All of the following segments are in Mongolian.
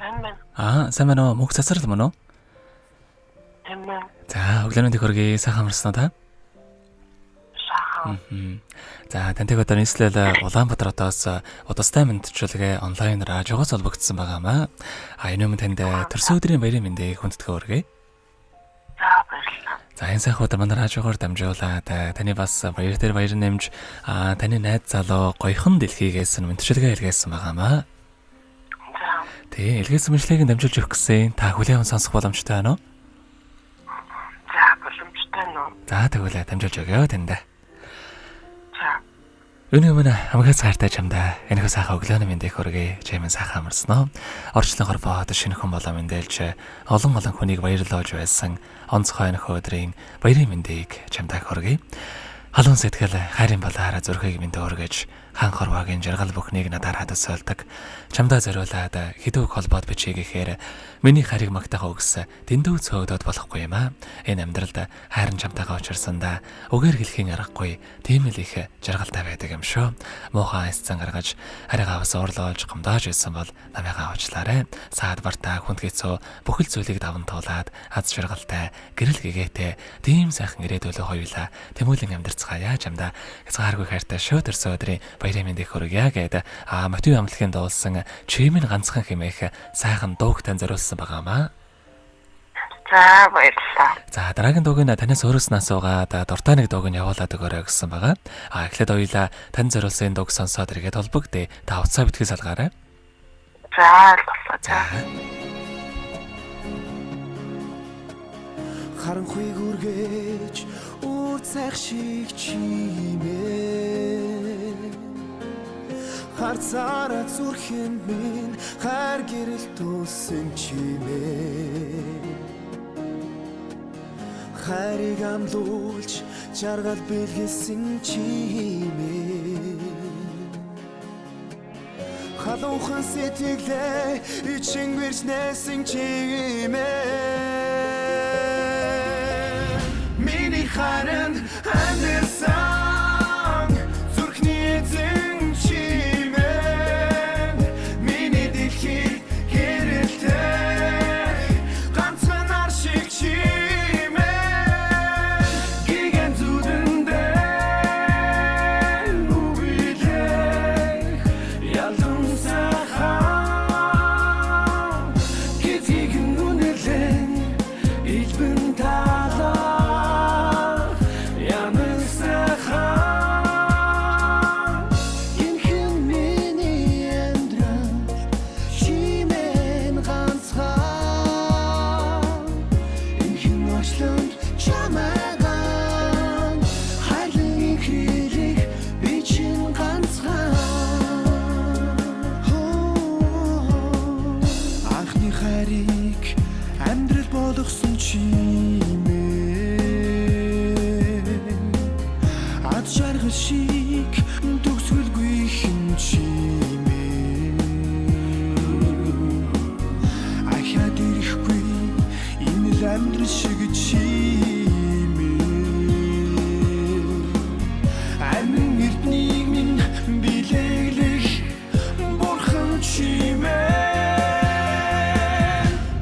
сайн байна уу? Мөнх цацрал мөн үү? За, өглөөний хөргий сайхан амарсан та? За, тантай одоо нийслэл Улаанбаатараас удастай мэдчилгээ онлайн радиогоос олбогдсон байгаамаа. Энэ өмнө танд төрсөн өдрийн баярын мэндийг хүндэтгэн хүргэе. За, баярлалаа. За, энэ сайхан өдөр манай радиогоор дамжуулаад таны бас баяр дээр баяр нэмж таны найз залуу гоёхон дэлхийгээс мэдчилгээ илгээсэн байгаамаа. Тэ, илгээсэн мэдлэгийг дамжуулж өгөх гэсэн та хүлээн сонсох боломжтой байна уу? За, боломжтой нөө. За, тэгвэл дамжуулж өгөө танд. Өнөө мөн амгаа цаартай чамдаа энэ хөө сайхан өглөөний мэндийг хүргэе. Чимэн сайхан амарсан уу? Орчлон хорвоод шинэ хүн болоо мэндэлж олон хүнийг баярлуулж байсан онцгой нөхөө өдрийн баярын мэндийг чамдаа хүргэе. Халуун сэтгэл хайрын балаараа зүрхийг минь өргөж хаан хорвоогийн жаргал бүхнийг надаар хадасуулдаг. Чамдаа зориулаад хэдүүг холбоод бичиж гэхээр миний харийг магтаах үгс дэндүү цөөгдөд болохгүй юм аа. Энэ амьдралд хайрын чамтайгаа учирсандаа үгээр хэлхийн аргагүй тийм л их жаргалтай байдаг юм шүү. Муухай айсцан гаргаж харигаа бас уурлуулж гомдоож ирсэн бол намайгаа уучлаарай. Саад бартаа хүндгэцөө бүхэл зүйлийг даван туулаад аз жаргалтай гэрэл гэгээтэй тийм сайхан ирээдүйлөө хоёулаа тэмүүлэн амьдрцгаая. Чамдаа хязгааргүй хайртай шүү төрсөн өдрийн баярын мэндийг хүргье гэдэг мотив амтлагын дуулсан чимэн ганцхан хэмээх сайхан дууг тань зориулсан байгаамаа. За, баярлалаа. За, дараагийн дууг нь танаас өөрөөс нь асуугаад дуртай нэг дууг нь явуулаад өгөөрэй гэсэн байгаа. Эхлээд хоёулаа тань зориулсан дууг сонсоод иргээд холбогдъё. Та утсаа битгий салгаарай. За, боллоо. За. Харанхуй гүргэж үр цайх шиг чимээ харцаараа зүрхэн минь хайр гэрэл тулсан чимээ хайрыг амлуулж жаргал бэлгэлсэн чимээ халуухан сэтгэлээ ичин гэрч нэсэн чимээ миний харанд амьдсан зүрхний эзэн чимээ миний дэлхий гэрэлтэй ганцхан нар шиг чимээ гигэн зүдэндээ нүгэлээ ялдан сайхан гизиг нүнэлэн илбэн талаа шиг төгсгөлгүй хин чимээ ахаад ирэхгүй энэ л амьдрал шиг чимээ амин эрднийг минь билэглэх бурхан чимээ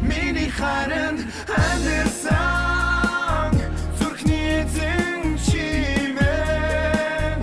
миний харанд амьдсан зүрхний эзэн чимээ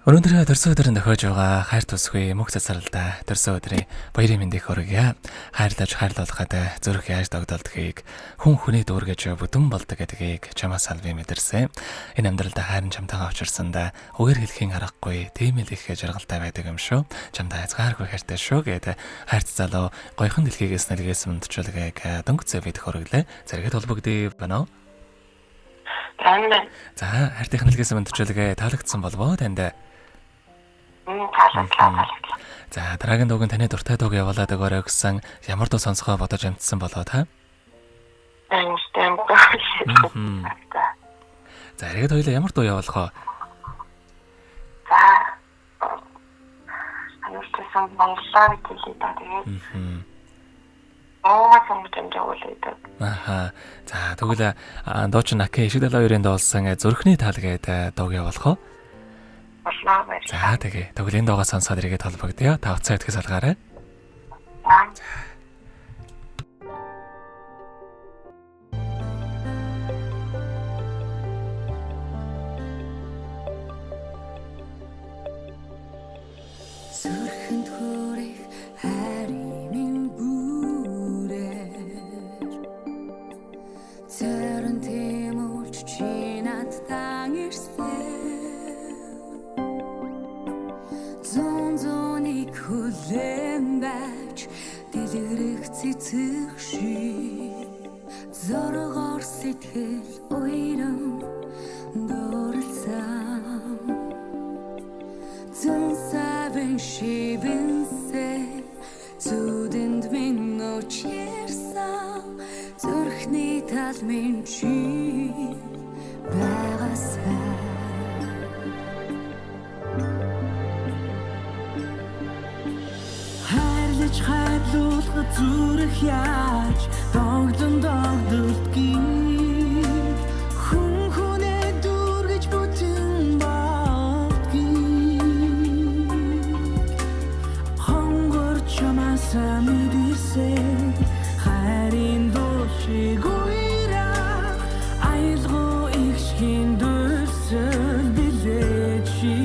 Өнөөдөр төрсөн өдрөнд тохиож байгаа хайр тусгүй мөнх цацралдаа төрсөн өдрийн баярын мэндийг хүргье. Хайрлаж хайрлуулахад зүрх яаж догдолдгийг хүн хүний дүүргэж бүдүүн болдог гэдгийг чамаас аль би мэдэрсэн. Энэ амьдралдаа хайрын чамтайгаа учирсандаа үгээр хэлхийн аргагүй тийм л их жаргалтай байдаг юм шүү. Чамтай хязгааргүй хайртай шүү гэдэг хайрц залуу гойхон дэлхийгээс нэлгээс мөндчлөгийг дөнгөцөө бид хүргэлээ. Зэрэгэд холбогдъё байна уу? За хайртайх нэлгээс мөндчлөгээ таалагдсан болов уу танд? Таалагдлаа. За дараагийн дуугийн таны дуртай дууг явуулаад өгөөрэй гэсэн ямар дуу сонсгоо бодож амтсан болоо та? За эргээд хоёлаа ямар дуу явуулах вэ? За ануушсан монголоо хэлээ та тэгээд. Сонгосон явуулаад. Аха. За тэгвэл дуучин Аки Ишиг далаа хоёрын дуулсан зүрхний тал гэдэг дууг явуулах уу? За тэгээ. Тэгвэл энэ дуугаа сонсоод ирээд холбогдъё. Та уцаа итгэс алгаарай. Зүрхэнд хүрэх хайрын гүрээр Тэрэн тэмүүлж чи надтай ирсэн Зонзоник хүлэн байж дэлгэрэх цэцэг шиг Зоргоор сэтгэл уйран дурлсан Зон савэн шибэнсэ зүдэнд минь очирсан Зүрхний тал минь чи байгасаа Хайрлуулах зүрх яаж догдолдгийг хүн хүнээ дүргэж бүтэн болдгийг хонгор чамаасаа мэдэрсэн хайрын душиг уйрах айлгоо ихшгийн дүрсэл билээ чи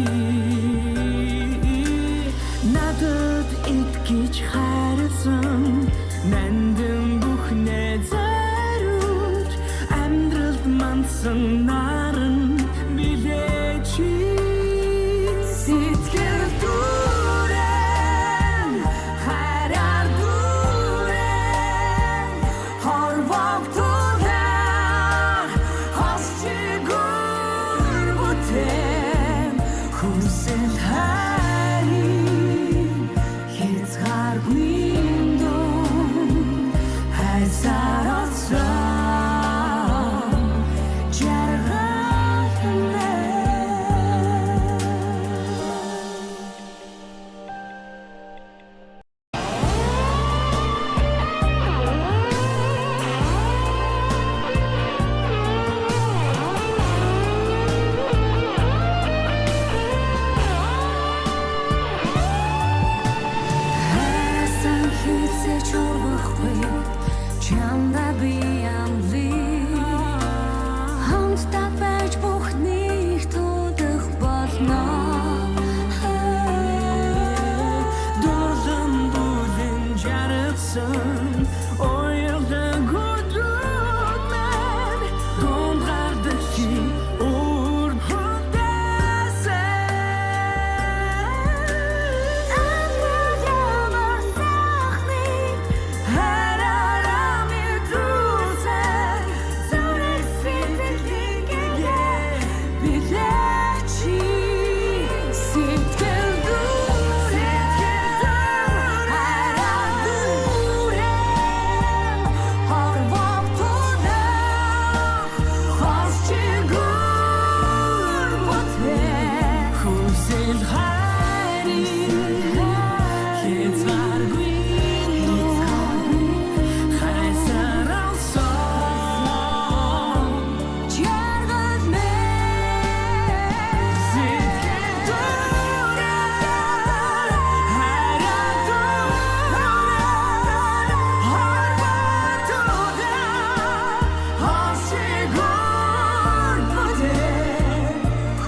надад итгэж хайрлсан нандин бүхнээ зориулж амьдралд мансан наран билээ чи сэтгэл дүрэн хайраар дүрэн хорвог тулаа хосчигүр бүтээн хүсэл хайрын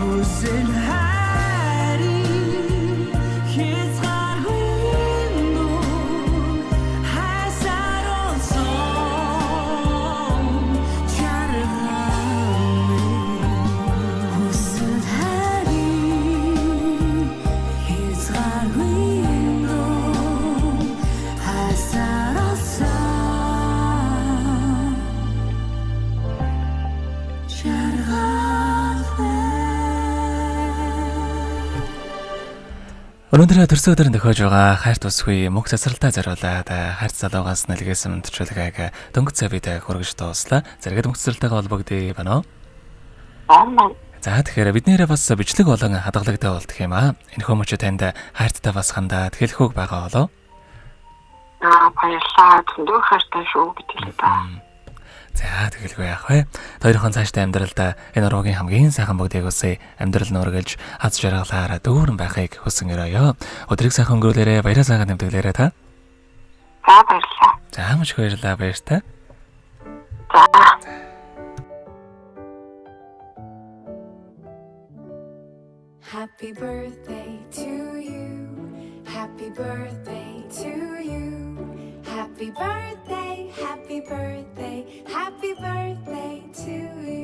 Хүсэл хайрын Өнөөдөр төрсөн өдрөнд төхөж байгаа хайрт усгүй мөнх цацралтай зориулаад хайрт залуугаас нэлгээсэн мэдчилгээг дөнгөж цавид хүргэж дууслаа. Зэрэгэд мөнх цацралтайгаа холбогдъё байна уу? Аамен. За тэгэхээр бид нэрээ бас бичлэг болон хадгалагтай болдох юм аа. Энэ хүмүүч танд хайрттай бас хандаад хэлэхүүг байгаа болоо. Баярлалаа. Зөндөө хайртай шүү гэдэг л да. За тэгэлгүй яах вэ? Хоёрхан цаашдаа амьдралдаа энэ уруугийн хамгийн сайхан бүгдийг үсэ амьдрал нүргэлж аз жаргалаараа дүүрэн байхыг хүсэн өрөөё. Өдрийг сайхан өнгөрүүлээрэ баяраа сайхан тэмдэглээрэ та. За баярлалаа. За маш их баярлалаа баяртай. За. Happy birthday to you. Happy birthday to you. Happy birthday, happy birthday, happy birthday to you.